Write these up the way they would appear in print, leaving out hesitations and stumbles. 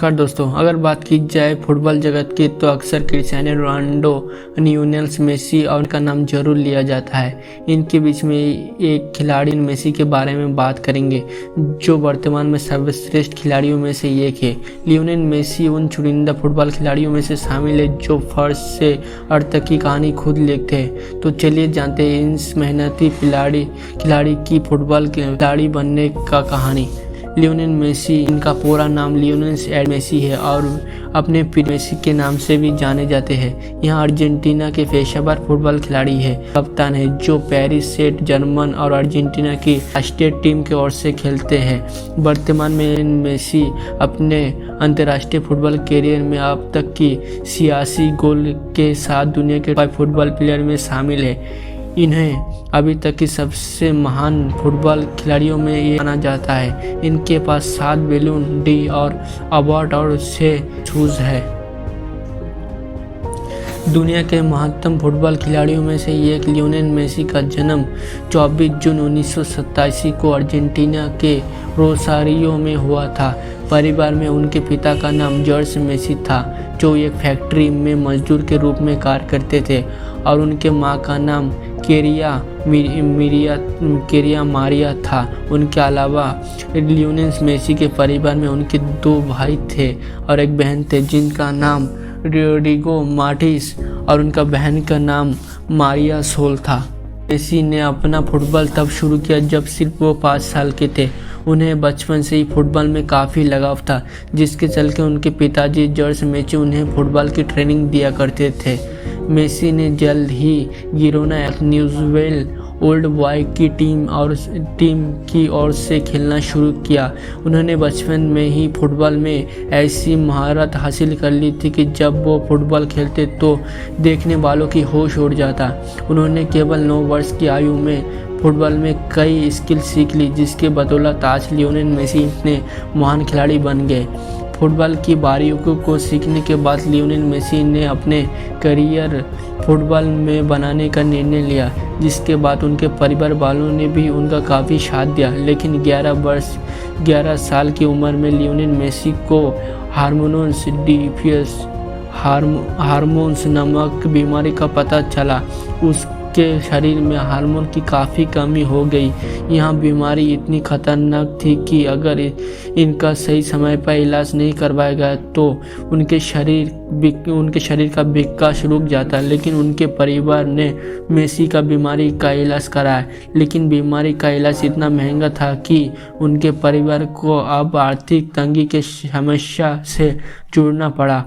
नमस्कार दोस्तों, अगर बात की जाए फुटबॉल जगत की तो अक्सर क्रिस्टियानो रोनाल्डो, लियोनेल मेसी और उनका नाम जरूर लिया जाता है। इनके बीच में एक खिलाड़ी मेसी के बारे में बात करेंगे जो वर्तमान में सर्वश्रेष्ठ खिलाड़ियों में से एक है। लियोनेल मेसी उन चुनिंदा फुटबॉल खिलाड़ियों में से शामिल है जो फर्श से अर्थ तक की कहानी खुद लिखते हैं। तो चलिए जानते हैं इस मेहनती खिलाड़ी की फुटबॉल खिलाड़ी बनने का कहानी। लियोनेल मेसी, इनका पूरा नाम लियोनेल मेसी है और अपने पिता मेसी के नाम से भी जाने जाते हैं। यहाँ अर्जेंटीना के पेशेवर फुटबॉल खिलाड़ी है, कप्तान है जो पेरिस सेंट जर्मन और अर्जेंटीना की राष्ट्रीय टीम की ओर से खेलते हैं। वर्तमान में मेसी अपने अंतर्राष्ट्रीय फुटबॉल करियर में अब तक की 86 गोल के साथ दुनिया के टॉप फुटबॉल प्लेयर में शामिल है। इन्हें अभी तक की सबसे महान फुटबॉल खिलाड़ियों में ये माना जाता है। इनके पास 7 बैलून डी और अवार्ड और 6 शूज है। दुनिया के महत्तम फुटबॉल खिलाड़ियों में से एक लियोनेल मेसी का जन्म 24 जून 1987 को अर्जेंटीना के रोसारियो में हुआ था। परिवार में उनके पिता का नाम जॉर्ज मेसी था जो एक फैक्ट्री में मजदूर के रूप में कार्य करते थे और उनके मां का नाम केरिया मारिया था। उनके अलावा लियोनेल मेसी के परिवार में उनके 2 भाई थे और एक बहन थे जिनका नाम रोड्रिगो मार्टिस और उनका बहन का नाम मारिया सोल था। मेसी ने अपना फुटबॉल तब शुरू किया जब सिर्फ वो 5 साल के थे। उन्हें बचपन से ही फुटबॉल में काफ़ी लगाव था, जिसके चलते उनके पिताजी जॉर्ज मेसी उन्हें फुटबॉल की ट्रेनिंग दिया करते थे। मेसी ने जल्द ही गिरोना न्यूज़वेल ओल्ड बॉय की टीम की ओर से खेलना शुरू किया। उन्होंने बचपन में ही फुटबॉल में ऐसी महारत हासिल कर ली थी कि जब वो फुटबॉल खेलते तो देखने वालों की होश उड़ जाता। उन्होंने केवल 9 वर्ष की आयु में फुटबॉल में कई स्किल सीख ली, जिसके बदौलत आज लियोनेल मेसी इतने महान खिलाड़ी बन गए। फुटबॉल की बारीकियों को सीखने के बाद लियोनेल मेसी ने अपने करियर फुटबॉल में बनाने का निर्णय लिया, जिसके बाद उनके परिवार वालों ने भी उनका काफ़ी साथ दिया। लेकिन 11 साल की उम्र में लियोनेल मेसी को हार्मोन्स नामक बीमारी का पता चला। उसके शरीर में हार्मोन की काफ़ी कमी हो गई। यह बीमारी इतनी खतरनाक थी कि अगर इनका सही समय पर इलाज नहीं करवाया गया तो उनके शरीर का विकास रुक जाता। लेकिन उनके परिवार ने मेसी का बीमारी का इलाज कराया, लेकिन बीमारी का इलाज इतना महंगा था कि उनके परिवार को अब आर्थिक तंगी के समस्या से जुड़ना पड़ा।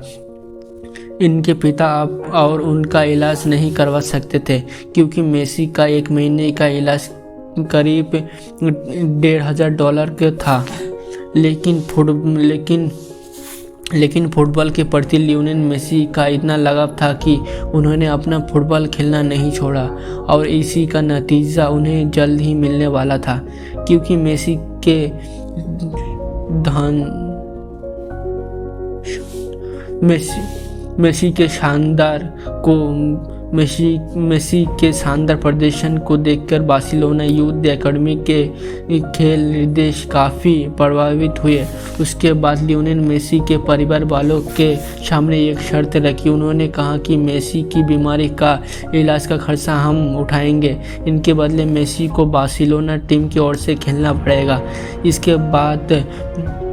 इनके पिता अब और उनका इलाज नहीं करवा सकते थे क्योंकि मेसी का 1 महीने का इलाज करीब $1,500 का था। लेकिन फुटबॉल के प्रति लियोनेल मेसी का इतना लगाव था कि उन्होंने अपना फुटबॉल खेलना नहीं छोड़ा और इसी का नतीजा उन्हें जल्द ही मिलने वाला था, क्योंकि मेसी के शानदार प्रदर्शन को देखकर बार्सिलोना यूथ एकेडमी के खेल निर्देशक काफ़ी प्रभावित हुए। उसके बाद लियोनेल मेसी के परिवार वालों के सामने एक शर्त रखी। उन्होंने कहा कि मेसी की बीमारी का इलाज का खर्चा हम उठाएंगे, इनके बदले मेसी को बार्सिलोना टीम की ओर से खेलना पड़ेगा। इसके बाद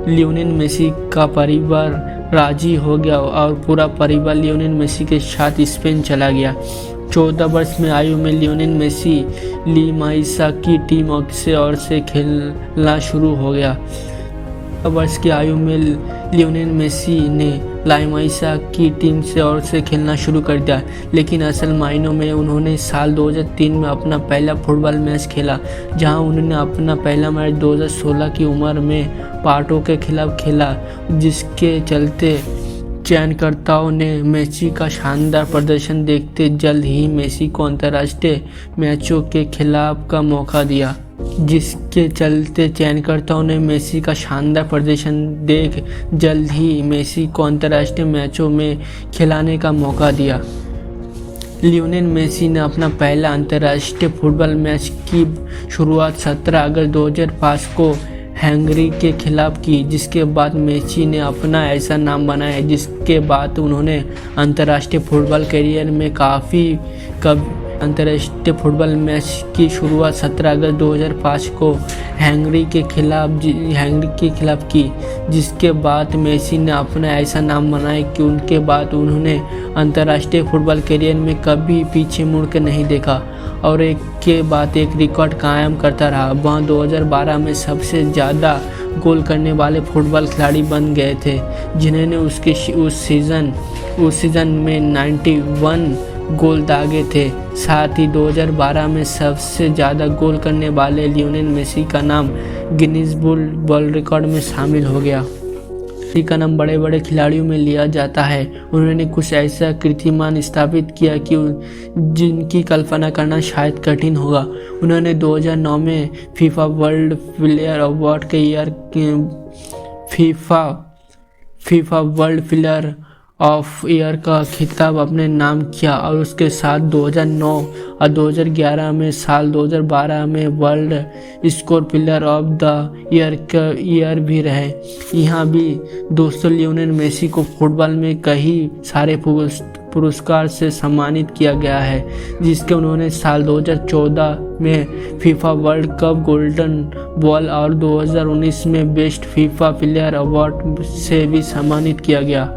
लियोनेल मेसी का परिवार राजी हो गया और पूरा परिवार लियोनेल मेसी के साथ स्पेन चला गया। 14 वर्ष में आयु में लियोनेल मेसी लीमाइसा की टीम से ओर से खेलना शुरू हो गया। 14 वर्ष की आयु में लियोनेल मेसी ने लाइमाइसा की टीम से ओर से खेलना शुरू कर दिया, लेकिन असल मायनों में उन्होंने साल 2003 में अपना पहला फुटबॉल मैच खेला, जहां उन्होंने अपना पहला मैच 2016 की उम्र में पार्टो के खिलाफ खेला, जिसके चलते चयनकर्ताओं ने मेसी का शानदार प्रदर्शन देखते जल्द ही मेसी को अंतर्राष्ट्रीय मैचों के खिलाफ का मौका दिया। जिसके चलते चयनकर्ताओं ने मेसी का शानदार प्रदर्शन देख जल्द ही मेसी को अंतर्राष्ट्रीय मैचों में खिलाने का मौका दिया। लियोनेल मेसी ने अपना पहला अंतर्राष्ट्रीय फुटबॉल मैच की शुरुआत 17 अगस्त 2005 को हंगरी के खिलाफ की, जिसके बाद मेसी ने अपना ऐसा नाम बनाया जिसके बाद उन्होंने अंतर्राष्ट्रीय फुटबॉल करियर में अंतर्राष्ट्रीय फुटबॉल मैच की शुरुआत 17 अगस्त 2005 को हंगरी के खिलाफ की, जिसके बाद मेसी ने अपना ऐसा नाम बनाया कि उनके बाद उन्होंने अंतर्राष्ट्रीय फुटबॉल करियर में कभी पीछे मुड़ कर नहीं देखा और एक के बाद एक रिकॉर्ड कायम करता रहा। वह 2012 में सबसे ज़्यादा गोल करने वाले फुटबॉल खिलाड़ी बन गए थे, जिन्होंने उस सीज़न में 91 गोल दागे थे। साथ ही 2012 में सबसे ज़्यादा गोल करने वाले लियोनेल मेसी का नाम गिनीज वर्ल्ड रिकॉर्ड में शामिल हो गया। मेसी का नाम बड़े बड़े खिलाड़ियों में लिया जाता है। उन्होंने कुछ ऐसा कीर्तिमान स्थापित किया कि जिनकी कल्पना करना शायद कठिन होगा। उन्होंने 2009 में फीफा वर्ल्ड प्लेयर अवार्ड के FIFA world player of year का खिताब अपने नाम किया और उसके साथ 2009 और 2011 में 2012 में world score player of the year भी रहे। यहाँ भी दोस्तों लियोनेल मेसी को फुटबॉल में कई सारे पुरस्कार से सम्मानित किया गया है, जिसके उन्होंने साल 2014 में FIFA world cup golden ball और 2019 में बेस्ट फीफा प्लेयर अवार्ड से भी सम्मानित किया गया।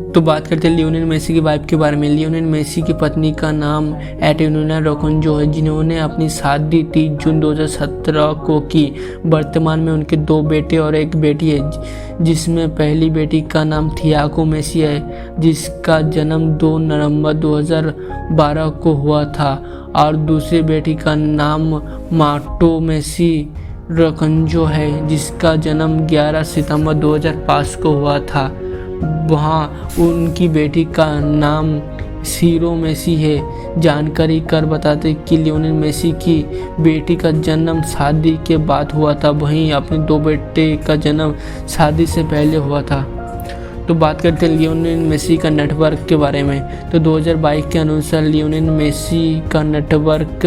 तो बात करते हैं लियोनेल मेसी की वाइफ के बारे में। लियोनेल मेसी की पत्नी का नाम एंटोनिया रोकंजो है, जिन्होंने अपनी शादी 30 जून 2017 को की। वर्तमान में उनके 2 बेटे और 1 बेटी है, जिसमें पहली बेटी का नाम थियागो मेसी है, जिसका जन्म 2 नवंबर 2012 को हुआ था, और दूसरी बेटी का नाम मार्टो मेसी रोकंजो है, जिसका जन्म 11 सितंबर 2005 को हुआ था। वहाँ उनकी बेटी का नाम सीरो मेसी है। जानकारी कर बताते कि लियोनेल मेसी की बेटी का जन्म शादी के बाद हुआ था, वहीं अपने 2 बेटे का जन्म शादी से पहले हुआ था। तो बात करते हैं लियोनेल मेसी का नेटवर्क के बारे में। तो 2022 के अनुसार लियोनेल मेसी का नेटवर्क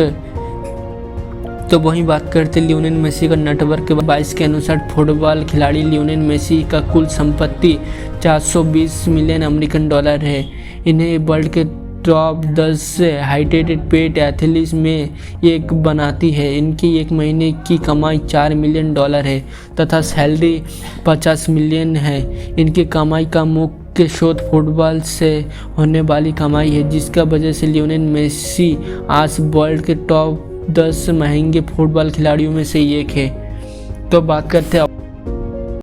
बात करते लियोनेल मेसी का नेटवर्क 22 के अनुसार फुटबॉल खिलाड़ी लियोनेल मेसी का कुल संपत्ति 420 मिलियन अमेरिकन डॉलर है। इन्हें वर्ल्ड के टॉप 10 हाईटेड पेड एथलीट्स में एक बनाती है। इनकी एक महीने की कमाई 4 मिलियन डॉलर है तथा सैलरी 50 मिलियन है। इनकी कमाई का मुख्य स्रोत फुटबॉल से होने वाली कमाई है, जिसका वजह से लियोनेल मेसी आज वर्ल्ड के टॉप 10 महंगे फुटबॉल खिलाड़ियों में से एक है। तो बात करते हैं